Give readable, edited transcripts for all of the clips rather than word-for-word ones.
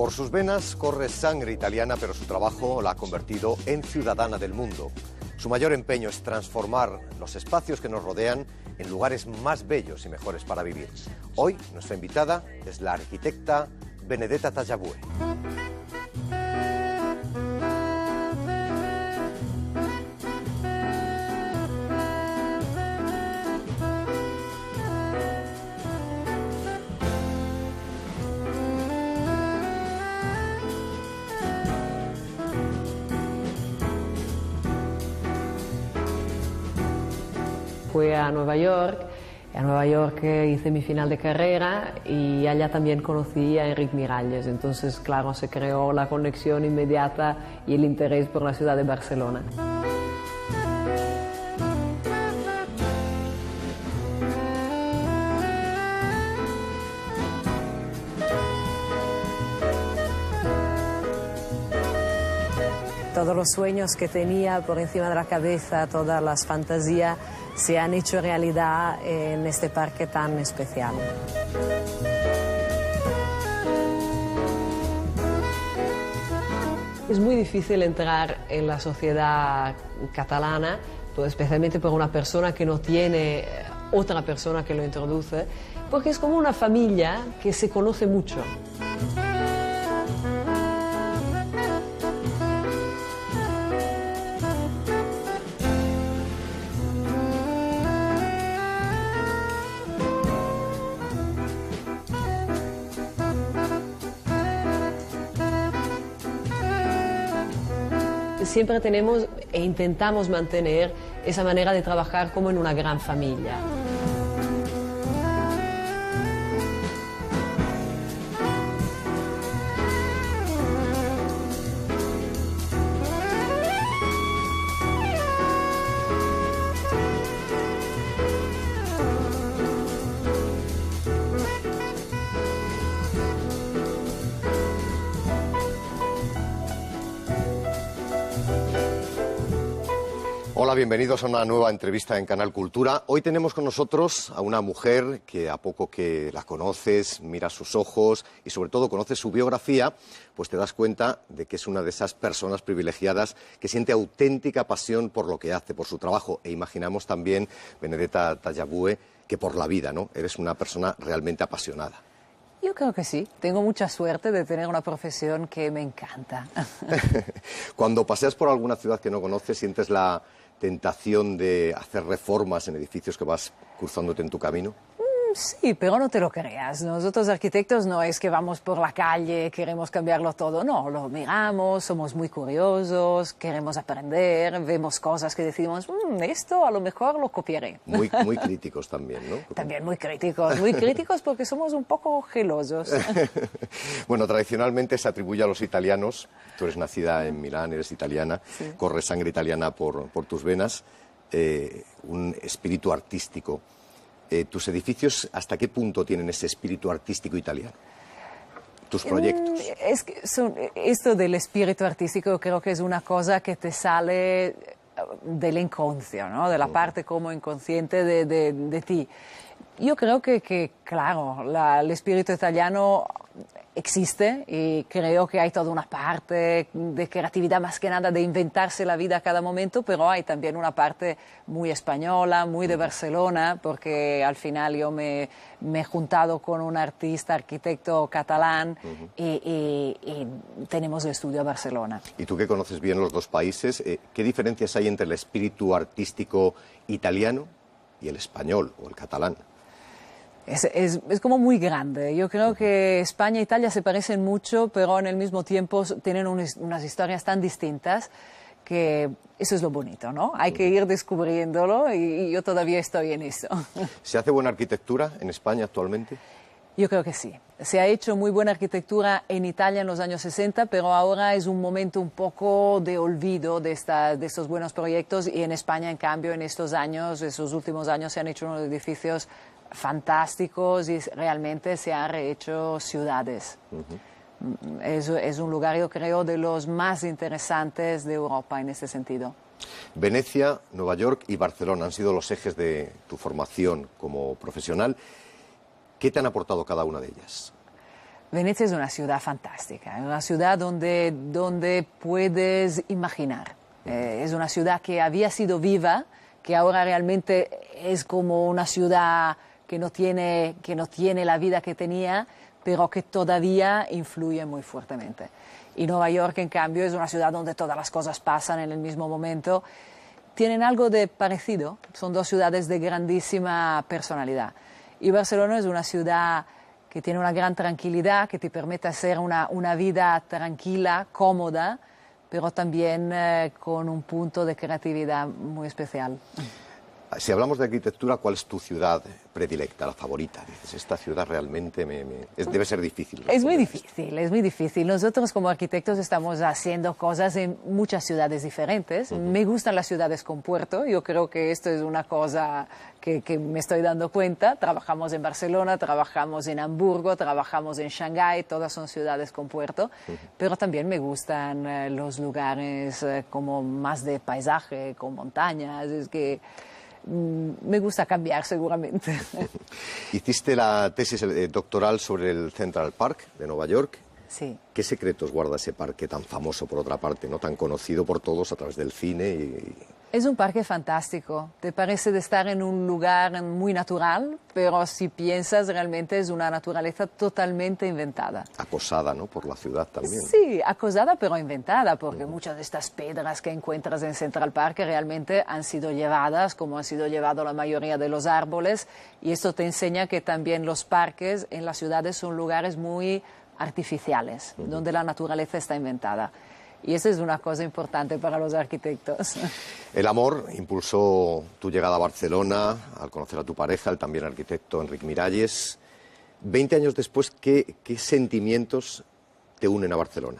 Por sus venas corre sangre italiana, pero su trabajo la ha convertido en ciudadana del mundo. Su mayor empeño es transformar los espacios que nos rodean en lugares más bellos y mejores para vivir. Hoy, nuestra invitada es la arquitecta Benedetta Tagliabue. Fui a Nueva York. En Nueva York hice mi final de carrera y allá también conocí a Enric Miralles. Entonces, claro, se creó la conexión inmediata y el interés por la ciudad de Barcelona. Todos los sueños que tenía por encima de la cabeza, todas las fantasías, se han hecho realidad en este parque tan especial. Es muy difícil entrar en la sociedad catalana, pues especialmente por una persona que no tiene otra persona que lo introduce, porque es como una familia que se conoce mucho. Siempre tenemos e intentamos mantener esa manera de trabajar como en una gran familia. Hola, bienvenidos a una nueva entrevista en Canal Cultura. Hoy tenemos con nosotros a una mujer que a poco que la conoces, miras sus ojos y sobre todo conoces su biografía, pues te das cuenta de que es una de esas personas privilegiadas que siente auténtica pasión por lo que hace, por su trabajo. E imaginamos también, Benedetta Tagliabue, que por la vida, ¿no? Eres una persona realmente apasionada. Yo creo que sí. Tengo mucha suerte de tener una profesión que me encanta. Cuando paseas por alguna ciudad que no conoces, ¿sientes la tentación de hacer reformas en edificios que vas cruzándote en tu camino? Sí, pero no te lo creas. Nosotros arquitectos no es que vamos por la calle, queremos cambiarlo todo. No, lo miramos, somos muy curiosos, queremos aprender, vemos cosas que decimos, esto a lo mejor lo copiaré. Muy críticos también, ¿no? También muy críticos porque somos un poco gelosos. Bueno, tradicionalmente se atribuye a los italianos, tú eres nacida en Milán, eres italiana, sí. Corre sangre italiana por tus venas, un espíritu artístico. ¿Tus edificios hasta qué punto tienen ese espíritu artístico italiano? ¿Tus proyectos? Es que esto del espíritu artístico creo que es una cosa que te sale del inconscio, ¿no? De la parte como inconsciente de ti. Yo creo que claro, el espíritu italiano existe y creo que hay toda una parte de creatividad, más que nada de inventarse la vida a cada momento, pero hay también una parte muy española, muy de Barcelona, porque al final yo me he juntado con un arquitecto catalán y tenemos el estudio a Barcelona. Y tú que conoces bien los dos países, ¿qué diferencias hay entre el espíritu artístico italiano y el español o el catalán? Es como muy grande. Yo creo que España e Italia se parecen mucho, pero en el mismo tiempo tienen unas historias tan distintas que eso es lo bonito, ¿no? Hay que ir descubriéndolo y yo todavía estoy en eso. ¿Se hace buena arquitectura en España actualmente? Yo creo que sí. Se ha hecho muy buena arquitectura en Italia en los años 60, pero ahora es un momento un poco de olvido de estos buenos proyectos y en España, en cambio, en estos últimos años, se han hecho unos edificios fantásticos y realmente se han rehecho ciudades. Es un lugar, yo creo, de los más interesantes de Europa en ese sentido. Venecia, Nueva York y Barcelona han sido los ejes de tu formación como profesional. ¿Qué te han aportado cada una de ellas? Venecia es una ciudad fantástica, es una ciudad donde puedes imaginar. Es una ciudad que había sido viva, que ahora realmente es como una ciudad que no tiene la vida que tenía, pero que todavía influye muy fuertemente. Y Nueva York, en cambio, es una ciudad donde todas las cosas pasan en el mismo momento. Tienen algo de parecido, son dos ciudades de grandísima personalidad. Y Barcelona es una ciudad que tiene una gran tranquilidad, que te permite hacer una vida tranquila, cómoda, pero también con un punto de creatividad muy especial. Si hablamos de arquitectura, ¿cuál es tu ciudad predilecta, la favorita? Dices, esta ciudad realmente debe ser difícil. Es muy difícil, es muy difícil. Nosotros como arquitectos estamos haciendo cosas en muchas ciudades diferentes. Me gustan las ciudades con puerto, yo creo que esto es una cosa que me estoy dando cuenta. Trabajamos en Barcelona, trabajamos en Hamburgo, trabajamos en Shanghái, todas son ciudades con puerto, pero también me gustan los lugares como más de paisaje, con montañas, es que me gusta cambiar seguramente. Hiciste la tesis doctoral sobre el Central Park de Nueva York. Sí. ¿Qué secretos guarda ese parque tan famoso por otra parte, ¿no? Tan conocido por todos a través del cine? Es un parque fantástico. Te parece de estar en un lugar muy natural, pero si piensas realmente es una naturaleza totalmente inventada. Acosada, ¿no? Por la ciudad también. Sí, acosada pero inventada, porque muchas de estas piedras que encuentras en Central Park realmente han sido llevadas, como han sido llevados la mayoría de los árboles, y esto te enseña que también los parques en las ciudades son lugares muy artificiales, donde la naturaleza está inventada. Y eso es una cosa importante para los arquitectos. El amor impulsó tu llegada a Barcelona, al conocer a tu pareja, el también arquitecto Enric Miralles. 20 años después, ¿qué sentimientos te unen a Barcelona?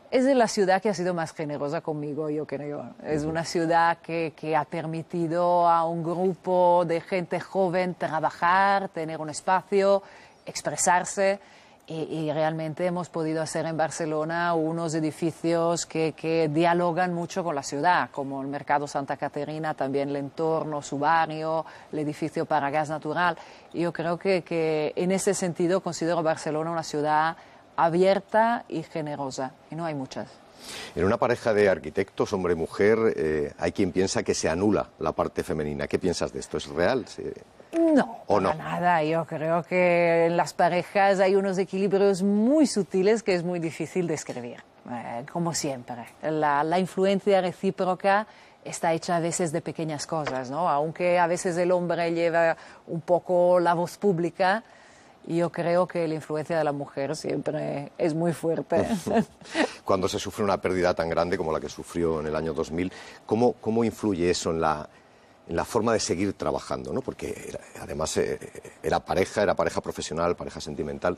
Es de la ciudad que ha sido más generosa conmigo, yo creo. Es una ciudad que ha permitido a un grupo de gente joven trabajar, tener un espacio, expresarse. Y realmente hemos podido hacer en Barcelona unos edificios que dialogan mucho con la ciudad, como el Mercado Santa Caterina, también el entorno, su barrio, el edificio para gas natural. Y yo creo que en ese sentido considero Barcelona una ciudad abierta y generosa, y no hay muchas. En una pareja de arquitectos, hombre y mujer, hay quien piensa que se anula la parte femenina. ¿Qué piensas de esto? ¿Es real? No, para nada. Yo creo que en las parejas hay unos equilibrios muy sutiles que es muy difícil describir, como siempre. La influencia recíproca está hecha a veces de pequeñas cosas, ¿no? Aunque a veces el hombre lleva un poco la voz pública, yo creo que la influencia de la mujer siempre es muy fuerte. Cuando se sufre una pérdida tan grande como la que sufrió en el año 2000, ¿cómo influye eso en la forma de seguir trabajando, ¿no? Porque además era pareja profesional, pareja sentimental.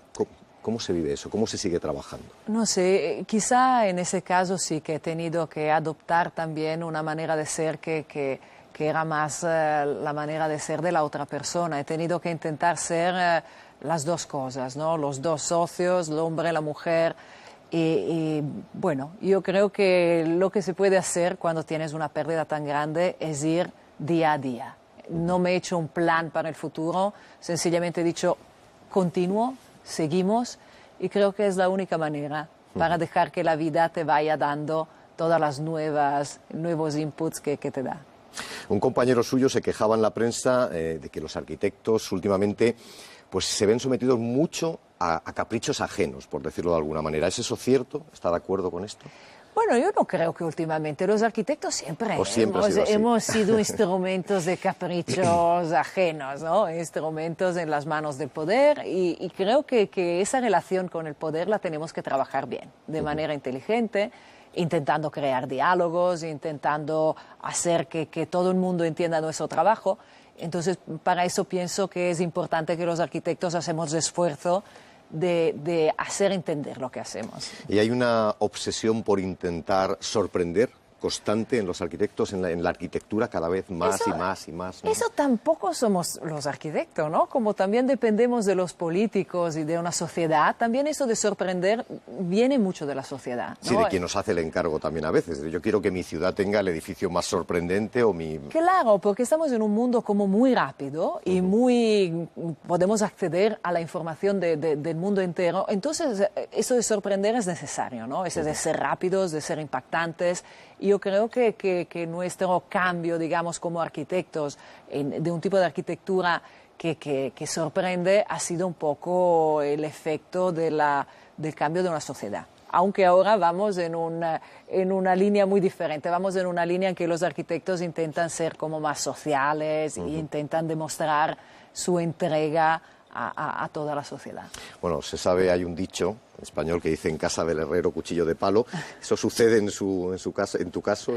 ¿Cómo se vive eso? ¿Cómo se sigue trabajando? No sé, quizá en ese caso sí que he tenido que adoptar también una manera de ser que era más la manera de ser de la otra persona. He tenido que intentar ser las dos cosas, ¿no? Los dos socios, el hombre y la mujer. Y bueno, yo creo que lo que se puede hacer cuando tienes una pérdida tan grande es ir día a día. No me he hecho un plan para el futuro, sencillamente he dicho, continuo, seguimos, y creo que es la única manera para dejar que la vida te vaya dando todas las nuevos inputs que te da. Un compañero suyo se quejaba en la prensa de que los arquitectos últimamente pues se ven sometidos mucho a caprichos ajenos, por decirlo de alguna manera. ¿Es eso cierto? ¿Está de acuerdo con esto? Bueno, yo no creo que últimamente. Los arquitectos siempre hemos sido instrumentos de caprichos ajenos, ¿no? Instrumentos en las manos del poder, y creo que esa relación con el poder la tenemos que trabajar bien, de manera inteligente, intentando crear diálogos, intentando hacer que todo el mundo entienda nuestro trabajo. Entonces, para eso pienso que es importante que los arquitectos hacemos esfuerzo de hacer entender lo que hacemos. ¿Y hay una obsesión por intentar sorprender constante en los arquitectos, en la arquitectura cada vez más y más y más, ¿no? Eso tampoco somos los arquitectos, ¿no? Como también dependemos de los políticos y de una sociedad, también eso de sorprender viene mucho de la sociedad, ¿no? Sí, de quien nos hace el encargo también a veces. Yo quiero que mi ciudad tenga el edificio más sorprendente o mi... Claro, porque estamos en un mundo como muy rápido y podemos acceder a la información del mundo entero. Entonces, eso de sorprender es necesario, ¿no? Eso de ser rápidos, de ser impactantes. Y yo creo que nuestro cambio, digamos, como arquitectos, de un tipo de arquitectura que sorprende, ha sido un poco el efecto del cambio de una sociedad. Aunque ahora vamos en una línea muy diferente, vamos en una línea en que los arquitectos intentan ser como más sociales e intentan demostrar su entrega a toda la sociedad. Bueno, se sabe, hay un dicho español que dice: en casa del herrero, cuchillo de palo. ¿Eso sucede en su casa, en tu caso?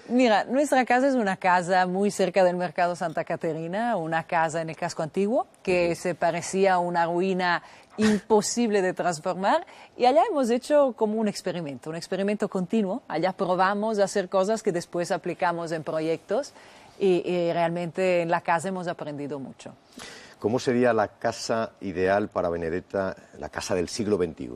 Mira, nuestra casa es una casa muy cerca del Mercado Santa Caterina, una casa en el casco antiguo que se parecía a una ruina imposible de transformar, y allá hemos hecho como un experimento continuo. Allá probamos a hacer cosas que después aplicamos en proyectos y realmente en la casa hemos aprendido mucho. ¿Cómo sería la casa ideal para Benedetta, la casa del siglo XXI?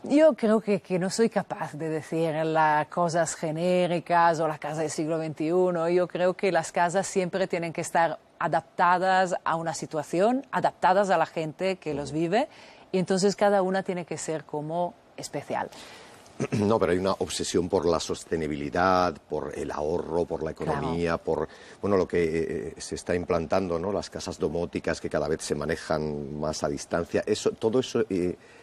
Yo creo que no soy capaz de decir las cosas genéricas o la casa del siglo XXI. Yo creo que las casas siempre tienen que estar adaptadas a una situación, adaptadas a la gente que los vive, y entonces cada una tiene que ser como especial. No, pero hay una obsesión por la sostenibilidad, por el ahorro, por la economía, Claro. por lo que se está implantando, ¿no? Las casas domóticas que cada vez se manejan más a distancia. Todo eso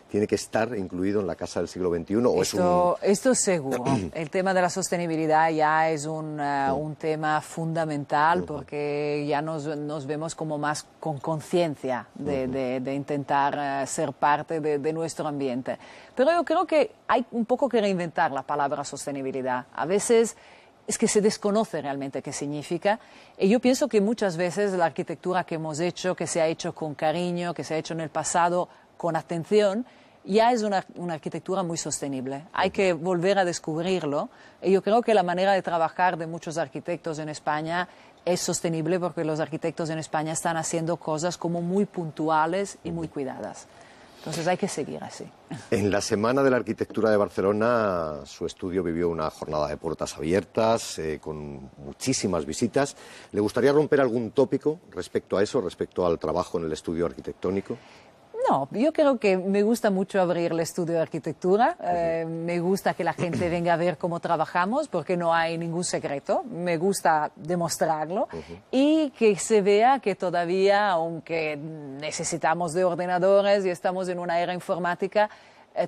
tiene que estar incluido en la casa del siglo XXI, ¿o Esto seguro. El tema de la sostenibilidad ya es un tema fundamental, porque ya nos vemos como más con conciencia de intentar ser parte de nuestro ambiente. Pero yo creo que hay un poco que reinventar la palabra sostenibilidad. A veces es que se desconoce realmente qué significa, y yo pienso que muchas veces la arquitectura que hemos hecho, que se ha hecho con cariño, que se ha hecho en el pasado con atención, ya es una arquitectura muy sostenible. Hay que volver a descubrirlo, y yo creo que la manera de trabajar de muchos arquitectos en España es sostenible, porque los arquitectos en España están haciendo cosas como muy puntuales y muy cuidadas. Entonces hay que seguir así. En la Semana de la Arquitectura de Barcelona, su estudio vivió una jornada de puertas abiertas, con muchísimas visitas. ¿Le gustaría romper algún tópico respecto a eso, respecto al trabajo en el estudio arquitectónico? No, yo creo que me gusta mucho abrir el estudio de arquitectura. Me gusta que la gente venga a ver cómo trabajamos, porque no hay ningún secreto. Me gusta demostrarlo y que se vea que todavía, aunque necesitamos de ordenadores y estamos en una era informática,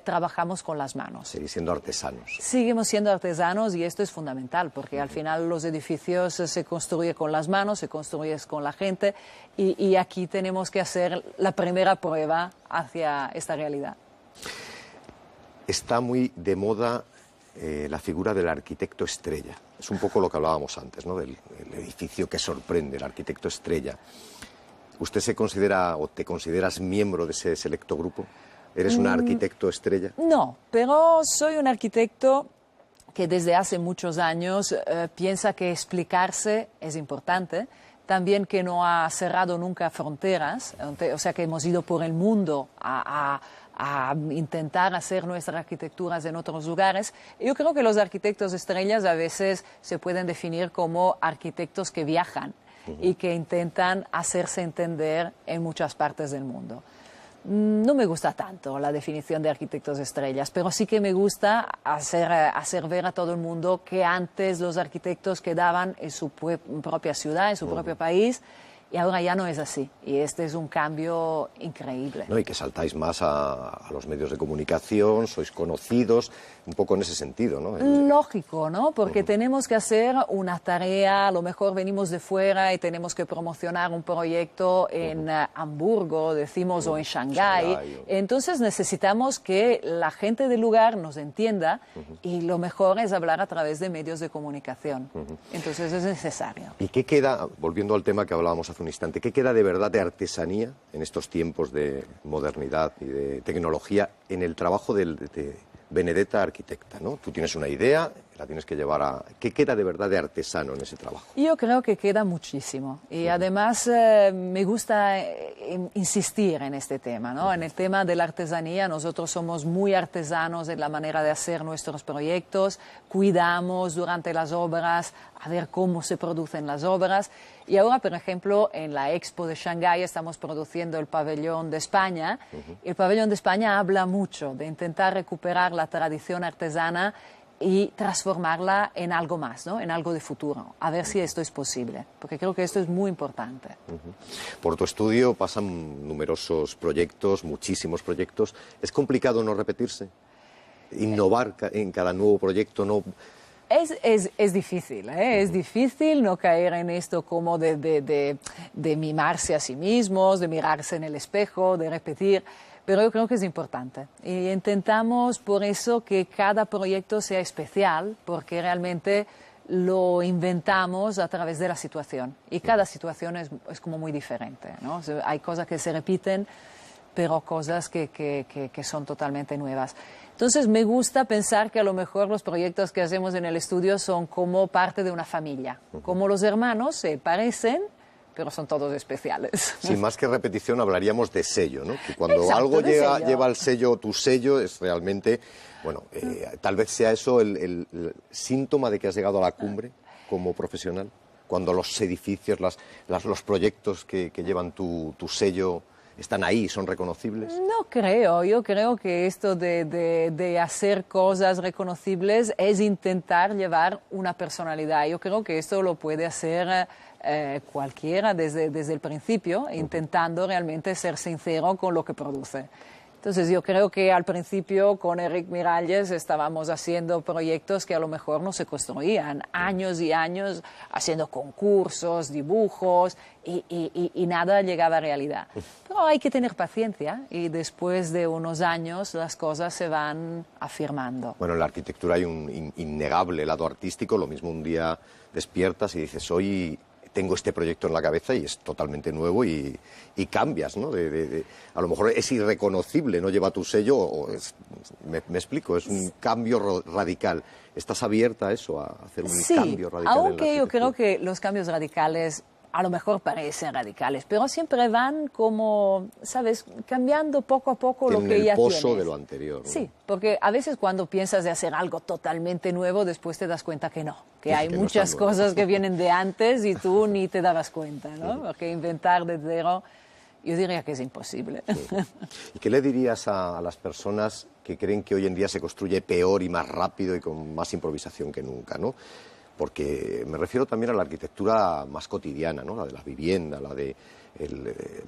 trabajamos con las manos. Seguís siendo artesanos. Seguimos siendo artesanos, y esto es fundamental, porque al final los edificios se construyen con las manos, se construyen con la gente, y aquí tenemos que hacer la primera prueba hacia esta realidad. Está muy de moda la figura del arquitecto estrella. Es un poco lo que hablábamos antes, ¿no? Del edificio que sorprende, el arquitecto estrella. ¿Usted se considera o te consideras miembro de ese selecto grupo? ¿Eres un arquitecto estrella? No, pero soy un arquitecto que desde hace muchos años piensa que explicarse es importante, también que no ha cerrado nunca fronteras, o sea que hemos ido por el mundo a intentar hacer nuestras arquitecturas en otros lugares. Yo creo que los arquitectos estrellas a veces se pueden definir como arquitectos que viajan y que intentan hacerse entender en muchas partes del mundo. No me gusta tanto la definición de arquitectos estrellas, pero sí que me gusta hacer ver a todo el mundo que antes los arquitectos quedaban en su propia ciudad, en su propio país, y ahora ya no es así. Y este es un cambio increíble. No, y que saltáis más a los medios de comunicación, sois conocidos, un poco en ese sentido, ¿no? Lógico, ¿no? Porque tenemos que hacer una tarea, a lo mejor venimos de fuera y tenemos que promocionar un proyecto en Hamburgo, decimos, o en Shanghái. Entonces necesitamos que la gente del lugar nos entienda, y lo mejor es hablar a través de medios de comunicación. Entonces es necesario. ¿Y qué queda, volviendo al tema que hablábamos hace un instante, qué queda de verdad de artesanía en estos tiempos de modernidad y de tecnología en el trabajo de Benedetta arquitecta, ¿no? Tú tienes una idea la tienes que llevar a... ¿Qué queda de verdad de artesano en ese trabajo? Yo creo que queda muchísimo y además me gusta insistir en este tema, ¿no? En el tema de la artesanía. Nosotros somos muy artesanos en la manera de hacer nuestros proyectos, cuidamos durante las obras a ver cómo se producen las obras. Y ahora, por ejemplo, en la Expo de Shanghái estamos produciendo el pabellón de España. El pabellón de España habla mucho de intentar recuperar la tradición artesana y transformarla en algo más, ¿no? En algo de futuro, a ver si esto es posible, porque creo que esto es muy importante. Por tu estudio pasan numerosos proyectos, muchísimos proyectos. ¿Es complicado no repetirse? ¿Innovar en cada nuevo proyecto? No... Es difícil, ¿eh? Es difícil no caer en esto como de mimarse a sí mismos, de mirarse en el espejo, de repetir. Pero yo creo que es importante y intentamos por eso que cada proyecto sea especial, porque realmente lo inventamos a través de la situación y cada situación es como muy diferente, ¿no? O sea, hay cosas que se repiten, pero cosas que son totalmente nuevas. Entonces me gusta pensar que a lo mejor los proyectos que hacemos en el estudio son como parte de una familia, como los hermanos se parecen, pero son todos especiales. Sí, más que repetición hablaríamos de sello, ¿no? Que cuando Exacto, algo sello. lleva el sello, tu sello, es realmente, bueno, tal vez sea eso el síntoma de que has llegado a la cumbre como profesional, cuando los edificios, los proyectos que llevan tu sello están ahí, son reconocibles. No creo, yo creo que esto de hacer cosas reconocibles es intentar llevar una personalidad. Yo creo que esto lo puede hacer cualquiera desde el principio, intentando realmente ser sincero con lo que produce. Entonces yo creo que al principio con Enric Miralles estábamos haciendo proyectos que a lo mejor no se construían, años y años haciendo concursos, dibujos y nada llegaba a realidad. Pero hay que tener paciencia y después de unos años las cosas se van afirmando. Bueno, en la arquitectura hay un innegable lado artístico, lo mismo un día despiertas y dices, hoy tengo este proyecto en la cabeza y es totalmente nuevo y cambias, ¿no? A lo mejor es irreconocible, no lleva tu sello, me explico, es un cambio radical. ¿Estás abierta a eso, a hacer un cambio radical? Aunque yo creo que los cambios radicales a lo mejor parecen radicales, pero siempre van como, ¿sabes?, cambiando poco a poco lo que ya tienes. Tienen el pozo de lo anterior, ¿no? Sí, porque a veces cuando piensas de hacer algo totalmente nuevo, después te das cuenta que no, que hay muchas cosas que vienen de antes y tú ni te dabas cuenta, ¿no? Porque inventar de cero, yo diría que es imposible. Sí. ¿Y qué le dirías a las personas que creen que hoy en día se construye peor y más rápido y con más improvisación que nunca, ¿no? Porque me refiero también a la arquitectura más cotidiana, ¿no? La de la vivienda, la de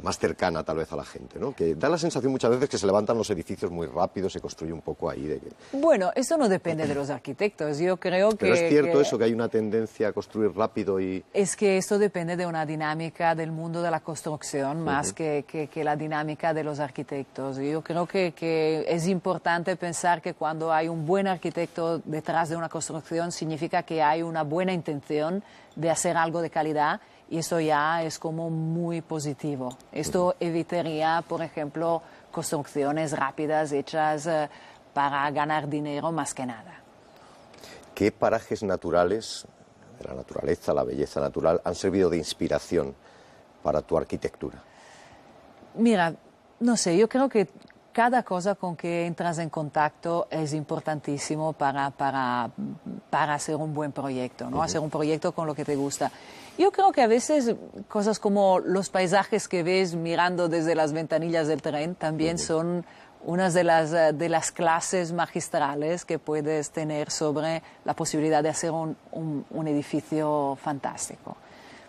más cercana tal vez a la gente, ¿no? Que da la sensación muchas veces que se levantan los edificios muy rápido, se construye un poco ahí. Bueno, eso no depende de los arquitectos, yo creo que... Pero es cierto eso, que hay una tendencia a construir rápido y... Es que esto depende de una dinámica del mundo de la construcción más que la dinámica de los arquitectos. Yo creo que es importante pensar que cuando hay un buen arquitecto detrás de una construcción significa que hay una buena intención de hacer algo de calidad. Y eso ya es como muy positivo. Esto evitaría, por ejemplo, construcciones rápidas hechas para ganar dinero más que nada. ¿Qué parajes naturales, de la naturaleza, la belleza natural, han servido de inspiración para tu arquitectura? Mira, no sé, yo creo que cada cosa con que entras en contacto es importantísimo para hacer un buen proyecto, ¿no? Hacer un proyecto con lo que te gusta. Yo creo que a veces cosas como los paisajes que ves mirando desde las ventanillas del tren también son unas de las clases magistrales que puedes tener sobre la posibilidad de hacer un edificio fantástico.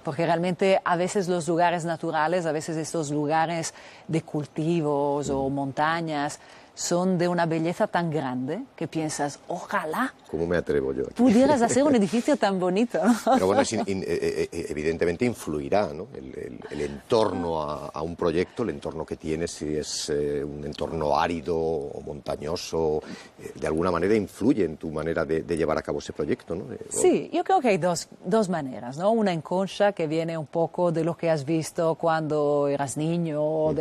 Porque realmente a veces los lugares naturales, a veces estos lugares de cultivos o montañas, son de una belleza tan grande que piensas, ojalá ¿cómo me atrevo yo aquí? Pudieras hacer un edificio tan bonito. Pero bueno, evidentemente influirá, ¿no? El entorno a un proyecto, el entorno que tienes, si es un entorno árido o montañoso, de alguna manera influye en tu manera de llevar a cabo ese proyecto, ¿no? Sí, yo creo que hay dos maneras, ¿no? Una inconscia que viene un poco de lo que has visto cuando eras niño,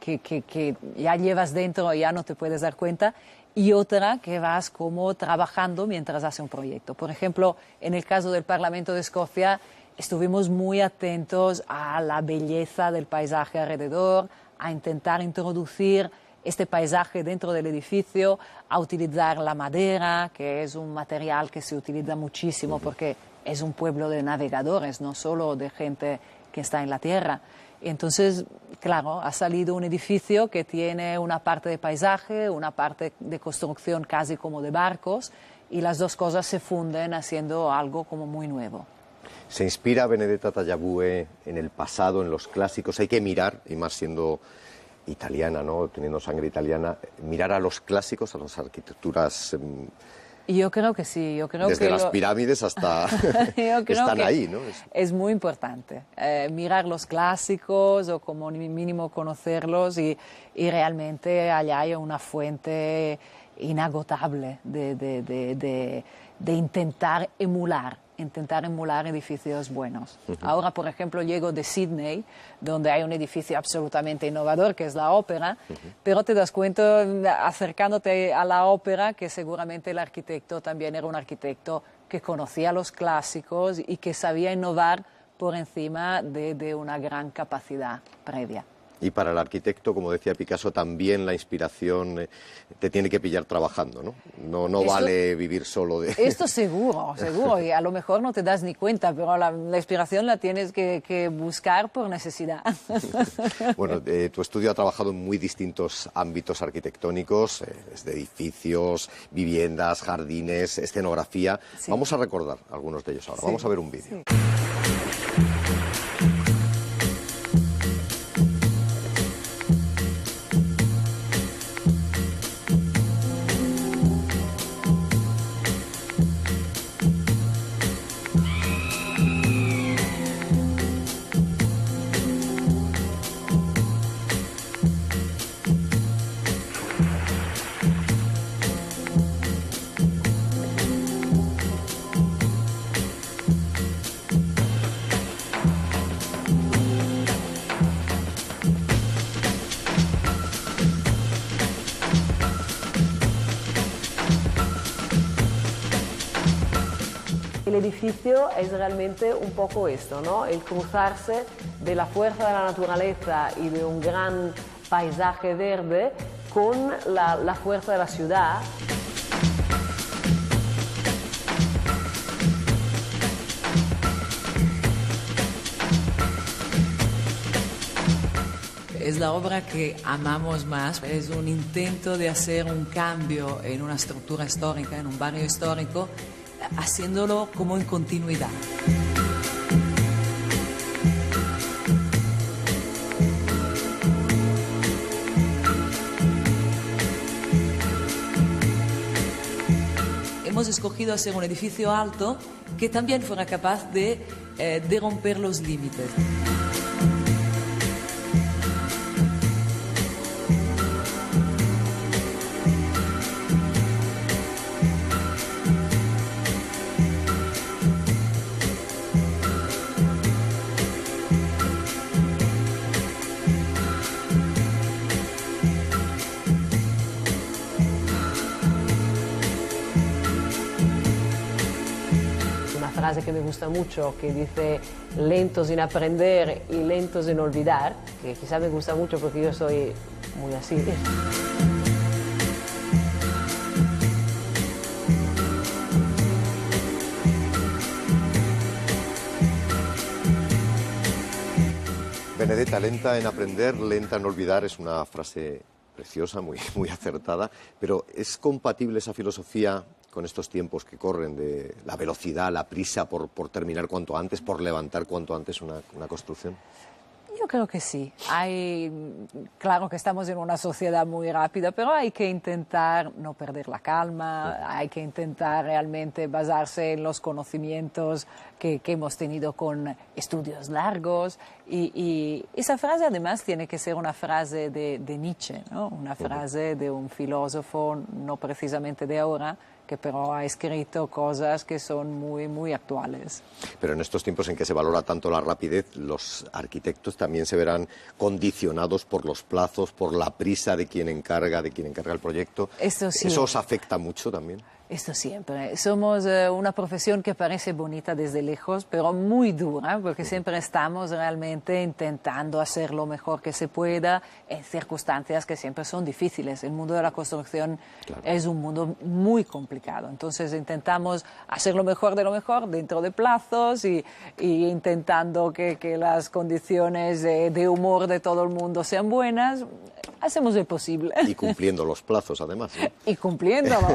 que ya llevas dentro y ya no te puedes dar cuenta, y otra que vas como trabajando mientras haces un proyecto. Por ejemplo, en el caso del Parlamento de Escocia, estuvimos muy atentos a la belleza del paisaje alrededor, a intentar introducir este paisaje dentro del edificio, a utilizar la madera, que es un material que se utiliza muchísimo porque es un pueblo de navegadores, no solo de gente que está en la tierra. Entonces, claro, ha salido un edificio que tiene una parte de paisaje, una parte de construcción casi como de barcos, y las dos cosas se funden haciendo algo como muy nuevo. ¿Se inspira Benedetta Tagliabue en el pasado, en los clásicos? Hay que mirar, y más siendo italiana, ¿no?, teniendo sangre italiana, mirar a los clásicos, a las arquitecturas... Yo creo que sí. Yo creo desde que las pirámides hasta... están ahí, ¿no? Es muy importante mirar los clásicos o como mínimo conocerlos y realmente allá hay una fuente inagotable de intentar emular edificios buenos. Ahora, por ejemplo, llego de Sydney, donde hay un edificio absolutamente innovador, que es la ópera, pero te das cuenta, acercándote a la ópera, que seguramente el arquitecto también era un arquitecto que conocía los clásicos y que sabía innovar por encima de una gran capacidad previa. Y para el arquitecto, como decía Picasso, también la inspiración te tiene que pillar trabajando, ¿no? No vale vivir solo de... Esto seguro, y a lo mejor no te das ni cuenta, pero la inspiración la tienes que buscar por necesidad. Bueno, tu estudio ha trabajado en muy distintos ámbitos arquitectónicos, desde edificios, viviendas, jardines, escenografía. Sí. Vamos a recordar algunos de ellos ahora. Sí. Vamos a ver un vídeo. Sí. El edificio es realmente un poco esto, ¿no? El cruzarse de la fuerza de la naturaleza y de un gran paisaje verde con la fuerza de la ciudad. Es la obra que amamos más, es un intento de hacer un cambio en una estructura histórica, en un barrio histórico, haciéndolo como en continuidad. Hemos escogido hacer un edificio alto que también fuera capaz de romper los límites. Frase que me gusta mucho, que dice lentos en aprender y lentos en olvidar, que quizá me gusta mucho porque yo soy muy así. Benedetta, lenta en aprender, lenta en olvidar, es una frase preciosa, muy acertada, pero ¿es compatible esa filosofía con estos tiempos que corren de la velocidad, la prisa por terminar cuanto antes, por levantar cuanto antes una construcción? Yo creo que sí. Claro que estamos en una sociedad muy rápida, pero hay que intentar no perder la calma, hay que intentar realmente basarse en los conocimientos que hemos tenido con estudios largos. Y esa frase además tiene que ser una frase de Nietzsche, ¿no? Una frase de un filósofo, no precisamente de ahora, que pero ha escrito cosas que son muy, muy actuales. Pero en estos tiempos en que se valora tanto la rapidez, los arquitectos también se verán condicionados por los plazos, por la prisa de quien encarga el proyecto. Esto sí. ¿Eso os afecta mucho también? Esto siempre. Somos una profesión que parece bonita desde lejos, pero muy dura, porque siempre estamos realmente intentando hacer lo mejor que se pueda en circunstancias que siempre son difíciles. El mundo de la construcción es un mundo muy complicado. Entonces intentamos hacer lo mejor de lo mejor dentro de plazos y intentando que las condiciones de humor de todo el mundo sean buenas. Hacemos el posible. Y cumpliendo los plazos, además, ¿no? Y cumpliéndolo.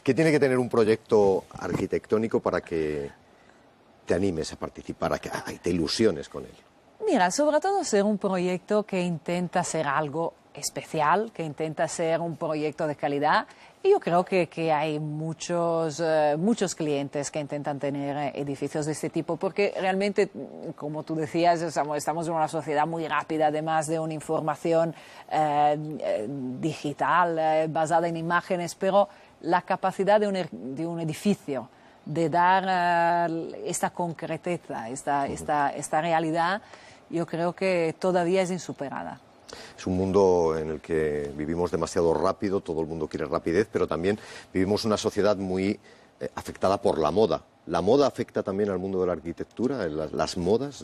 ¿Qué tiene que tener un proyecto arquitectónico para que te animes a participar, a que te ilusiones con él? Mira, sobre todo ser un proyecto que intenta ser algo especial, que intenta ser un proyecto de calidad. Y yo creo que hay muchos clientes que intentan tener edificios de este tipo, porque realmente, como tú decías, estamos en una sociedad muy rápida, además de una información digital basada en imágenes, pero la capacidad de un edificio de dar esta concreteza, esta realidad, yo creo que todavía es insuperada. Es un mundo en el que vivimos demasiado rápido, todo el mundo quiere rapidez, pero también vivimos una sociedad muy afectada por la moda. ¿La moda afecta también al mundo de la arquitectura, las modas?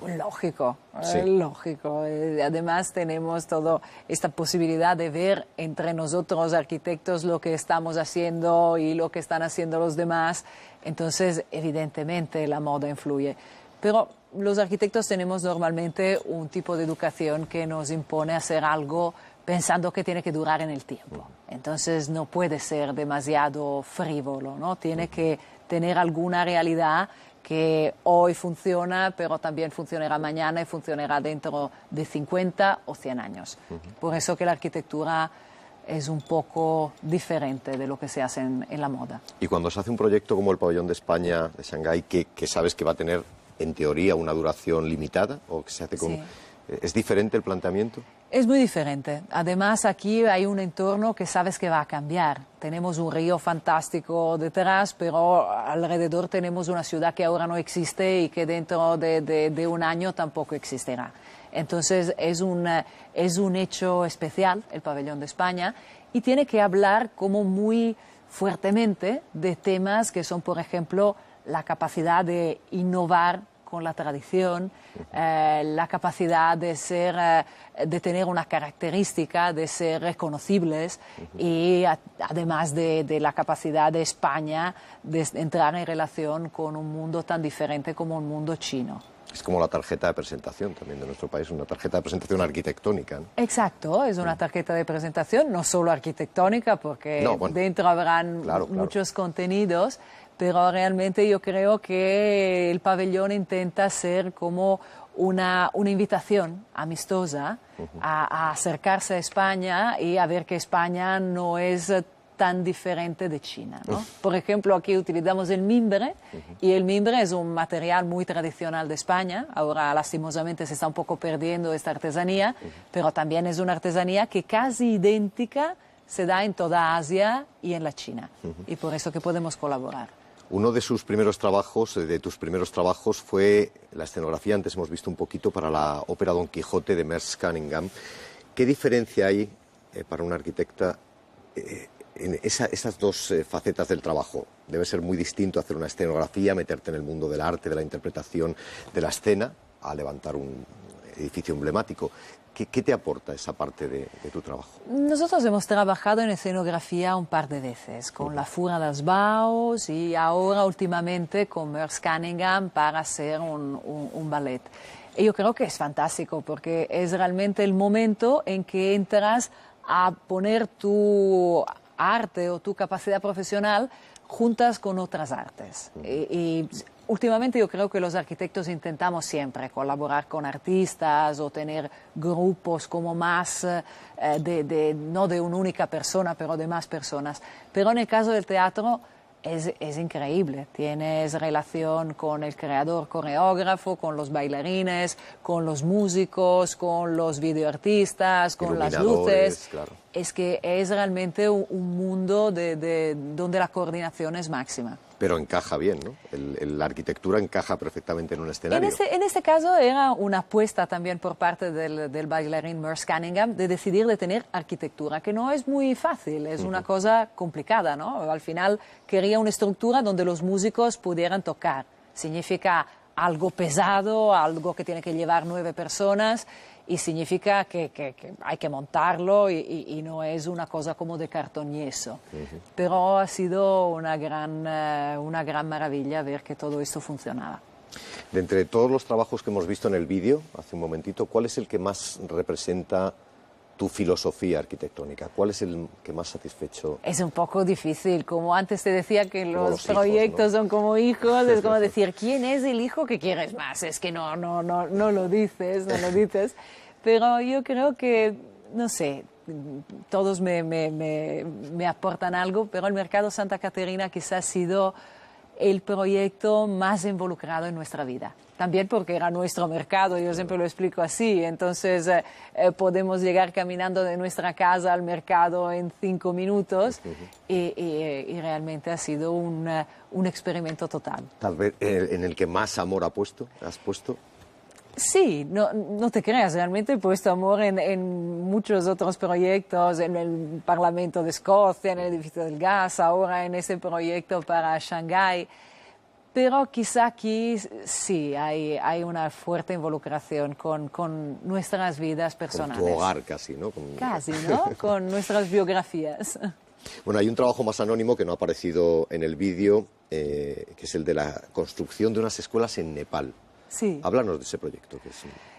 Lógico, Sí. lógico. Además tenemos toda esta posibilidad de ver entre nosotros arquitectos lo que estamos haciendo y lo que están haciendo los demás. Entonces, evidentemente, la moda influye. Pero los arquitectos tenemos normalmente un tipo de educación que nos impone hacer algo pensando que tiene que durar en el tiempo. Entonces no puede ser demasiado frívolo, ¿no? Tiene que tener alguna realidad que hoy funciona, pero también funcionará mañana y funcionará dentro de 50 o 100 años. Por eso que la arquitectura es un poco diferente de lo que se hace en la moda. Y cuando se hace un proyecto como el Pabellón de España de Shanghái, que sabes que va a tener en teoría una duración limitada, o que se hace con... Sí. ¿Es diferente el planteamiento? Es muy diferente. Además, aquí hay un entorno que sabes que va a cambiar. Tenemos un río fantástico detrás, pero alrededor tenemos una ciudad que ahora no existe y que dentro de un año tampoco existirá. Entonces, es un hecho especial, el Pabellón de España, y tiene que hablar como muy fuertemente de temas que son, por ejemplo, la capacidad de innovar con la tradición, la capacidad de tener una característica, de ser reconocibles y además de la capacidad de España de entrar en relación con un mundo tan diferente como el mundo chino. Es como la tarjeta de presentación también de nuestro país, una tarjeta de presentación arquitectónica, ¿no? Exacto, es una tarjeta de presentación, no solo arquitectónica, porque dentro habrán muchos contenidos, pero realmente yo creo que el pabellón intenta ser como una invitación amistosa a acercarse a España y a ver que España no es tan diferente de China, ¿no? Por ejemplo, aquí utilizamos el mimbre y el mimbre es un material muy tradicional de España. Ahora, lastimosamente, se está un poco perdiendo esta artesanía, pero también es una artesanía que casi idéntica se da en toda Asia y en la China. Y por eso que podemos colaborar. Uno de sus primeros trabajos, de tus primeros trabajos, fue la escenografía. Antes hemos visto un poquito para la ópera Don Quijote de Merce Cunningham. ¿Qué diferencia hay para una arquitecta en esas dos facetas del trabajo? Debe ser muy distinto hacer una escenografía, meterte en el mundo del arte, de la interpretación de la escena, a levantar un edificio emblemático. ¿Qué te aporta esa parte de tu trabajo? Nosotros hemos trabajado en escenografía un par de veces, con La Fura dels Baus y ahora últimamente con Merce Cunningham para hacer un ballet. Y yo creo que es fantástico porque es realmente el momento en que entras a poner tu arte o tu capacidad profesional juntas con otras artes. Y últimamente yo creo que los arquitectos intentamos siempre colaborar con artistas o tener grupos como más, no de una única persona, pero de más personas. Pero en el caso del teatro es increíble. Tienes relación con el creador coreógrafo, con los bailarines, con los músicos, con los videoartistas, con las luces. Claro. es que es realmente un mundo donde la coordinación es máxima. Pero encaja bien, ¿no? La arquitectura encaja perfectamente en un escenario. En este caso era una apuesta también por parte del bailarín Merce Cunningham de decidir de tener arquitectura, que no es muy fácil, es una cosa complicada, ¿no? Al final quería una estructura donde los músicos pudieran tocar. Significa algo pesado, algo que tiene que llevar 9 personas, y significa que hay que montarlo y no es una cosa como de cartón yeso. Pero ha sido una gran maravilla ver que todo esto funcionaba. De entre todos los trabajos que hemos visto en el vídeo, hace un momentito, ¿cuál es el que más representa tu filosofía arquitectónica? ¿Cuál es el que más satisfecho? Es un poco difícil, como antes te decía que los hijos, proyectos, ¿no? Son como hijos, es como decir, ¿quién es el hijo que quieres más? Es que no lo dices, pero yo creo que, no sé, todos me aportan algo, pero el Mercado Santa Caterina quizás ha sido el proyecto más involucrado en nuestra vida. También porque era nuestro mercado, yo siempre lo explico así, entonces podemos llegar caminando de nuestra casa al mercado en 5 minutos y realmente ha sido un experimento total. Tal vez en el que más amor has puesto. Sí, no te creas, realmente he puesto amor en muchos otros proyectos, en el Parlamento de Escocia, en el edificio del gas, ahora en ese proyecto para Shanghái. Pero quizá aquí sí hay una fuerte involucración con nuestras vidas personales. Con tu hogar casi, ¿no? Casi, ¿no? Con nuestras biografías. Bueno, hay un trabajo más anónimo que no ha aparecido en el vídeo, que es el de la construcción de unas escuelas en Nepal. Sí. Háblanos de ese proyecto.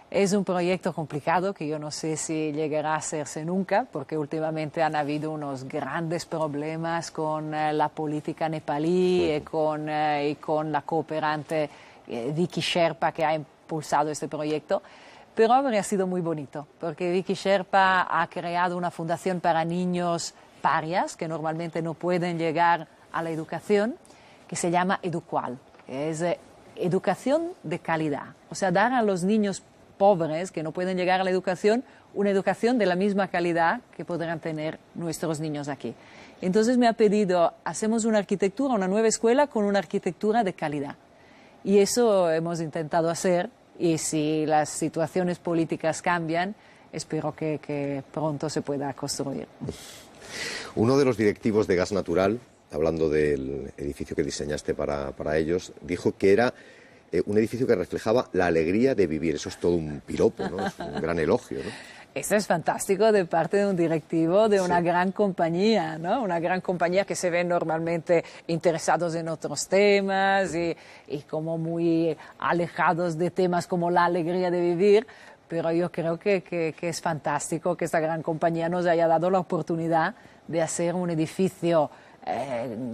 Es un proyecto complicado que yo no sé si llegará a hacerse nunca, porque últimamente han habido unos grandes problemas con la política nepalí y con la cooperante Vicky Sherpa, que ha impulsado este proyecto. Pero habría sido muy bonito, porque Vicky Sherpa ha creado una fundación para niños parias, que normalmente no pueden llegar a la educación, que se llama Eduqual, que es educación de calidad. O sea, dar a los niños pobres que no pueden llegar a la educación, una educación de la misma calidad que podrán tener nuestros niños aquí. Entonces me ha pedido, hacemos una arquitectura, una nueva escuela con una arquitectura de calidad. Y eso hemos intentado hacer, y si las situaciones políticas cambian, espero que pronto se pueda construir. Uno de los directivos de Gas Natural, hablando del edificio que diseñaste para ellos, dijo que era un edificio que reflejaba la alegría de vivir. Eso es todo un piropo, ¿no? Es un gran elogio, ¿no? Eso es fantástico de parte de un directivo de una gran compañía, ¿no? Una gran compañía que se ve normalmente interesados en otros temas y como muy alejados de temas como la alegría de vivir. Pero yo creo que es fantástico que esta gran compañía nos haya dado la oportunidad de hacer un edificio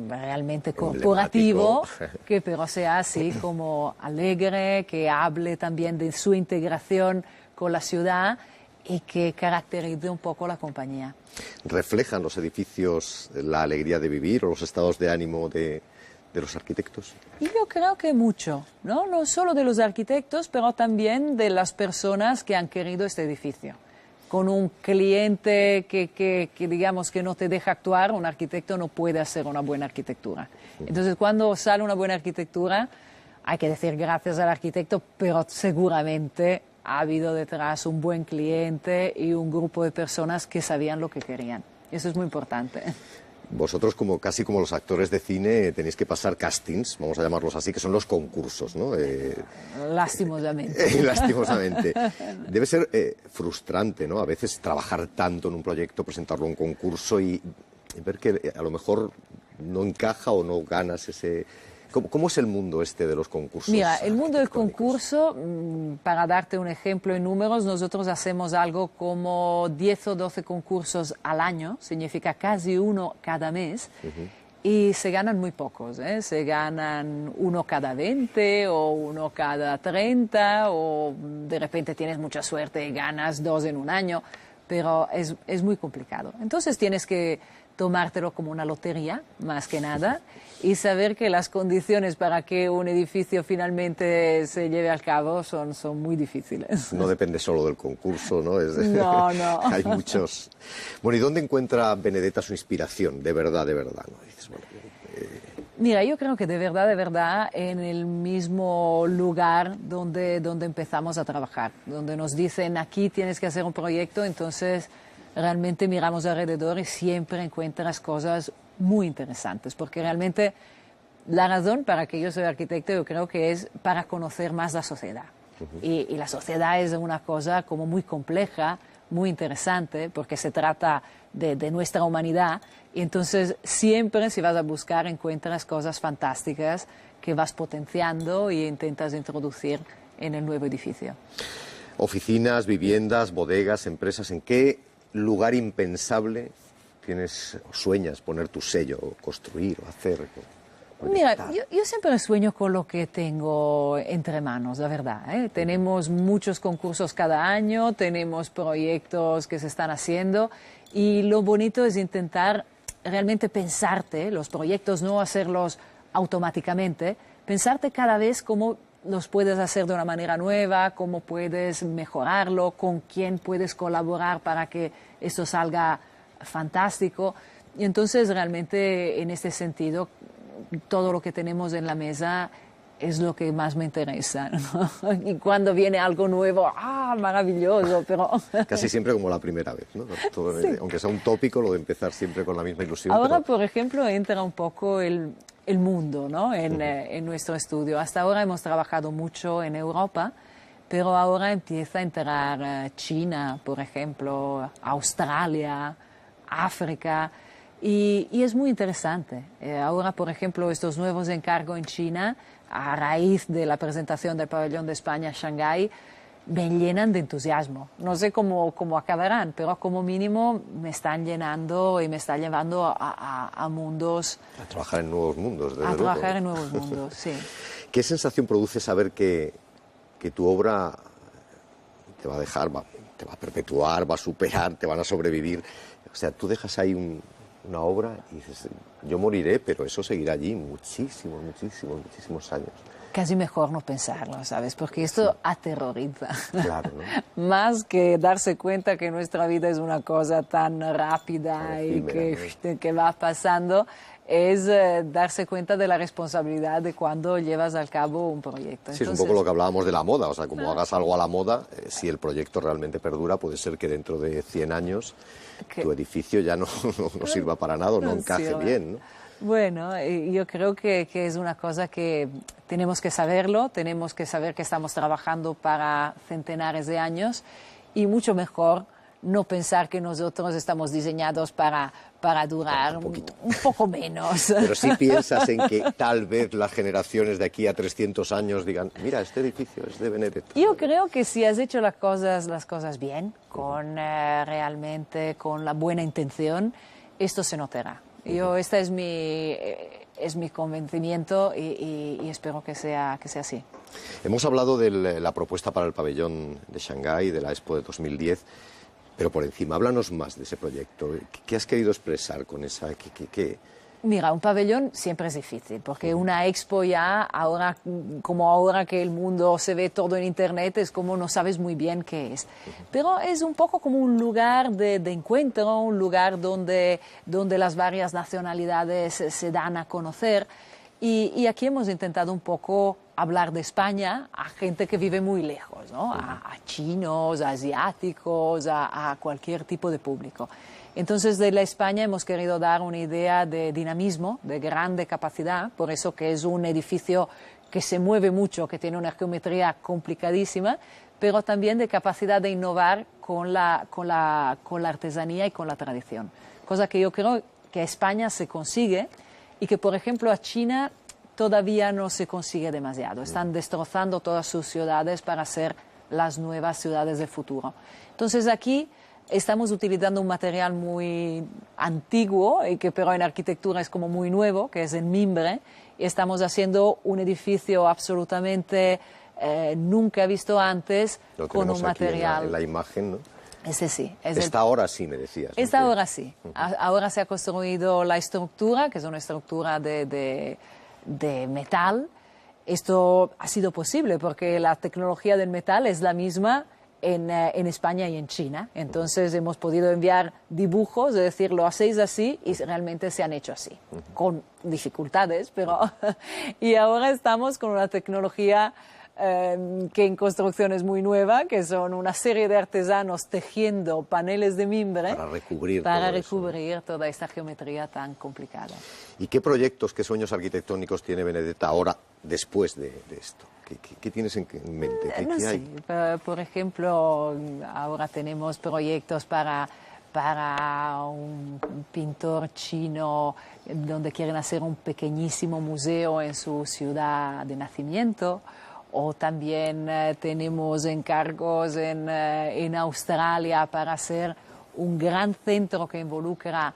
realmente corporativo, que pero sea así como alegre, que hable también de su integración con la ciudad y que caracterice un poco la compañía. ¿Reflejan los edificios la alegría de vivir o los estados de ánimo de los arquitectos? Y yo creo que mucho, ¿no? No solo de los arquitectos, pero también de las personas que han querido este edificio. Con un cliente que digamos que no te deja actuar, un arquitecto no puede hacer una buena arquitectura. Entonces, cuando sale una buena arquitectura, hay que decir gracias al arquitecto, pero seguramente ha habido detrás un buen cliente y un grupo de personas que sabían lo que querían. Eso es muy importante. Vosotros, casi como los actores de cine, tenéis que pasar castings, vamos a llamarlos así, que son los concursos, ¿no? Lastimosamente. Lastimosamente. Debe ser frustrante, ¿no? A veces trabajar tanto en un proyecto, presentarlo a un concurso y ver que a lo mejor no encaja o no ganas ese... ¿Cómo es el mundo este de los concursos? Mira, el mundo del concurso, para darte un ejemplo en números, nosotros hacemos algo como 10 o 12 concursos al año, significa casi uno cada mes, y se ganan muy pocos, ¿eh? Se ganan uno cada 20 o uno cada 30, o de repente tienes mucha suerte y ganas 2 en un año, pero es muy complicado. Entonces tienes que tomártelo como una lotería, más que nada, y saber que las condiciones para que un edificio finalmente se lleve a cabo son muy difíciles. No depende solo del concurso, ¿no? No, no. Hay muchos. Bueno, ¿y dónde encuentra Benedetta su inspiración? De verdad, ¿no? Dices, bueno, Mira, yo creo que de verdad, en el mismo lugar donde empezamos a trabajar, donde nos dicen aquí tienes que hacer un proyecto, entonces realmente miramos alrededor y siempre encuentras cosas muy interesantes, porque realmente la razón para que yo soy arquitecto yo creo que es para conocer más la sociedad. Y la sociedad es una cosa como muy compleja, muy interesante, porque se trata de nuestra humanidad, y entonces siempre si vas a buscar encuentras cosas fantásticas que vas potenciando y intentas introducir en el nuevo edificio. Oficinas, viviendas, bodegas, empresas, ¿en qué lugar impensable sueñas poner tu sello, construir o hacer? Mira, yo siempre sueño con lo que tengo entre manos, la verdad, ¿eh? Tenemos muchos concursos cada año, tenemos proyectos que se están haciendo y lo bonito es intentar realmente pensarte los proyectos, no hacerlos automáticamente, pensarte cada vez cómo los puedes hacer de una manera nueva, cómo puedes mejorarlo, con quién puedes colaborar para que esto salga fantástico. Y entonces realmente en este sentido todo lo que tenemos en la mesa es lo que más me interesa, ¿no? Y cuando viene algo nuevo, maravilloso, pero... Casi siempre como la primera vez, ¿no? Todo, Sí. Aunque sea un tópico, lo de empezar siempre con la misma ilusión. Ahora, pero... por ejemplo, entra un poco el mundo, ¿no? En nuestro estudio. Hasta ahora hemos trabajado mucho en Europa, pero ahora empieza a entrar China, por ejemplo, Australia, África, y es muy interesante. Ahora, por ejemplo, estos nuevos encargos en China, a raíz de la presentación del pabellón de España a Shanghái, me llenan de entusiasmo. No sé cómo acabarán, pero como mínimo me están llenando y me están llevando a mundos... A trabajar en nuevos mundos, desde A luego. trabajar en nuevos mundos, sí. ¿Qué sensación produce saber que tu obra te va a dejar, te va a perpetuar, va a superar, te van a sobrevivir? O sea, tú dejas ahí una obra y dices, yo moriré, pero eso seguirá allí muchísimos años. Casi mejor no pensarlo, ¿sabes? Porque esto aterroriza. Claro, ¿no? Más que darse cuenta que nuestra vida es una cosa tan rápida Tan y efímera, que va pasando, es darse cuenta de la responsabilidad de cuando llevas a cabo un proyecto. Sí, es un poco lo que hablábamos de la moda, o sea, como hagas algo a la moda, si el proyecto realmente perdura, puede ser que dentro de 100 años tu edificio ya no sirva para nada, no encaje sirve. bien, ¿no? Bueno, yo creo que es una cosa que tenemos que saberlo, tenemos que saber que estamos trabajando para centenares de años y mucho mejor no pensar que nosotros estamos diseñados para durar un poco menos. Pero sí piensas en que tal vez las generaciones de aquí a 300 años digan, mira, este edificio es de Benedetta. Yo creo que si has hecho las cosas bien, realmente con la buena intención, esto se notará. Este es mi convencimiento y espero que sea así. Hemos hablado de la propuesta para el pabellón de Shanghái, de la Expo de 2010, pero por encima, háblanos más de ese proyecto. ¿Qué has querido expresar con esa...? Mira, un pabellón siempre es difícil, porque una expo ya, ahora que el mundo se ve todo en Internet, es como no sabes muy bien qué es. Pero es un poco como un lugar de encuentro, un lugar donde las varias nacionalidades se dan a conocer. Y aquí hemos intentado un poco hablar de España a gente que vive muy lejos, ¿no? A chinos, a asiáticos, a cualquier tipo de público. Entonces, de la España hemos querido dar una idea de dinamismo, de grande capacidad, por eso que es un edificio que se mueve mucho, que tiene una geometría complicadísima, pero también de capacidad de innovar con la artesanía y con la tradición. Cosa que yo creo que a España se consigue y que, por ejemplo, a China todavía no se consigue demasiado. Están destrozando todas sus ciudades para hacer las nuevas ciudades del futuro. Entonces, aquí estamos utilizando un material muy antiguo, pero en arquitectura es como muy nuevo, que es el mimbre, y estamos haciendo un edificio absolutamente nunca visto antes Lo con un tenemos aquí material. en la imagen, ¿no? Ese sí. Esta ahora sí, me decías. Esta ahora sí. Ahora se ha construido la estructura, que es una estructura de metal. Esto ha sido posible porque la tecnología del metal es la misma en España y en China. Entonces hemos podido enviar dibujos, es decir, lo hacéis así y realmente se han hecho así, con dificultades, pero... Y ahora estamos con una tecnología que en construcción es muy nueva, que son una serie de artesanos tejiendo paneles de mimbre para recubrir toda esta geometría tan complicada. ¿Y qué proyectos, qué sueños arquitectónicos tiene Benedetta ahora, después de esto? ¿Qué tienes en mente? ¿Qué hay? Sí. Por ejemplo, ahora tenemos proyectos para un pintor chino donde quieren hacer un pequeñísimo museo en su ciudad de nacimiento. O también tenemos encargos en Australia para hacer un gran centro que involucra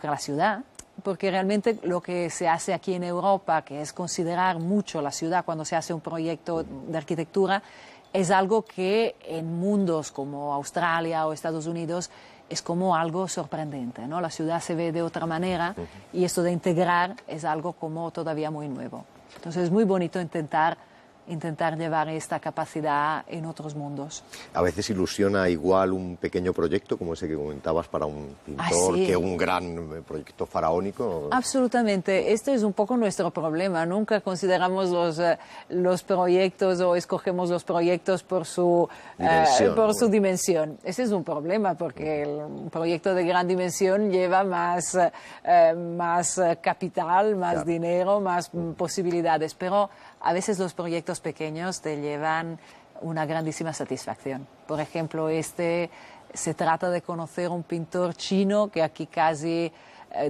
la ciudad, porque realmente lo que se hace aquí en Europa, que es considerar mucho la ciudad cuando se hace un proyecto de arquitectura, es algo que en mundos como Australia o Estados Unidos es como algo sorprendente, ¿no? La ciudad se ve de otra manera y esto de integrar es algo como todavía muy nuevo. Entonces es muy bonito intentar llevar esta capacidad en otros mundos. A veces ilusiona igual un pequeño proyecto, como ese que comentabas, para un pintor, sí, que un gran proyecto faraónico. Absolutamente. Este es un poco nuestro problema. Nunca consideramos los proyectos o escogemos los proyectos por su dimensión. Ese es un problema, porque un proyecto de gran dimensión lleva más capital, más dinero, más posibilidades. Pero a veces los proyectos pequeños te llevan una grandísima satisfacción. Por ejemplo, se trata de conocer un pintor chino que aquí casi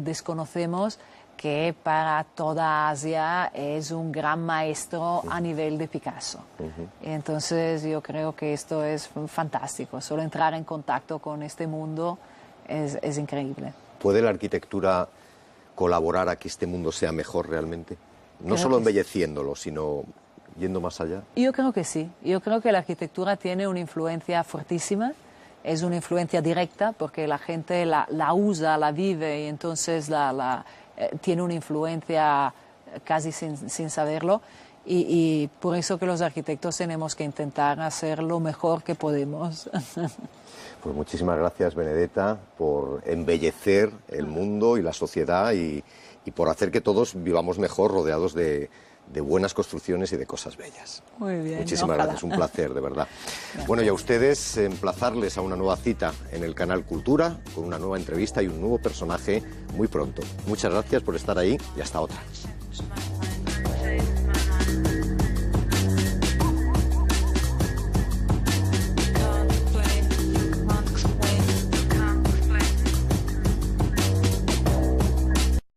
desconocemos, que para toda Asia es un gran maestro a nivel de Picasso. Entonces yo creo que esto es fantástico. Solo entrar en contacto con este mundo es increíble. ¿Puede la arquitectura colaborar a que este mundo sea mejor realmente? No solo embelleciéndolo, sino yendo más allá. Yo creo que sí. Yo creo que la arquitectura tiene una influencia fuertísima. Es una influencia directa porque la gente la usa, la vive y entonces tiene una influencia casi sin saberlo. Y por eso que los arquitectos tenemos que intentar hacer lo mejor que podemos. Pues muchísimas gracias, Benedetta, por embellecer el mundo y la sociedad y por hacer que todos vivamos mejor rodeados de buenas construcciones y de cosas bellas. Muy bien. Muchísimas gracias, un placer, de verdad. Gracias. Bueno, y a ustedes emplazarles a una nueva cita en el canal Cultura, con una nueva entrevista y un nuevo personaje muy pronto. Muchas gracias por estar ahí y hasta otra.